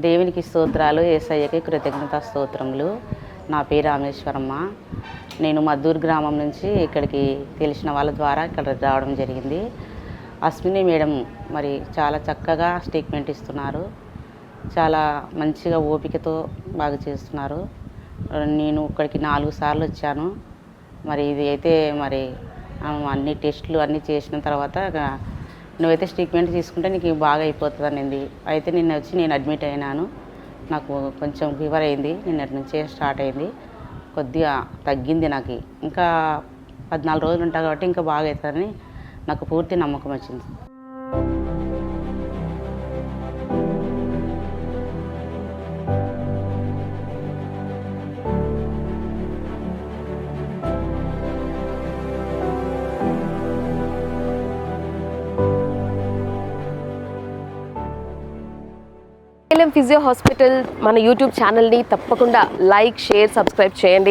దేవునికి స్తోత్రాలు, యేసయ్యకి కృతజ్ఞతా స్తోత్రములు. నా పేరు రామేశ్వరమ్మ. నేను మద్దూరు గ్రామం నుంచి ఇక్కడికి తెలిసిన వాళ్ళ ద్వారా ఇక్కడ రావడం జరిగింది. అశ్విని మేడం మరి చాలా చక్కగా స్టేట్మెంట్ ఇస్తున్నారు. చాలా మంచిగా ఓపికతో బాగా చేస్తున్నారు. నేను ఇక్కడికి 4 సార్లు వచ్చాను. మరి ఇది అయితే మరి అన్ని టెస్టులు అన్నీ చేసిన తర్వాత నువ్వైతే ట్రీట్మెంట్ తీసుకుంటే నీకు బాగా అయిపోతుంది అనింది. అయితే నేను అడ్మిట్ అయినాను. నాకు కొంచెం ఫీవర్ అయింది, నిన్నటి నుంచే స్టార్ట్ అయింది. కొద్దిగా తగ్గింది. నాకు ఇంకా 14 రోజులు ఉంటా కాబట్టి ఇంకా బాగా అవుతుందని నాకు పూర్తి నమ్మకం వచ్చింది. ఫిజియో హాస్పిటల్ మన యూట్యూబ్ ఛానల్ని తప్పకుండా లైక్, షేర్, సబ్స్క్రైబ్ చేయండి.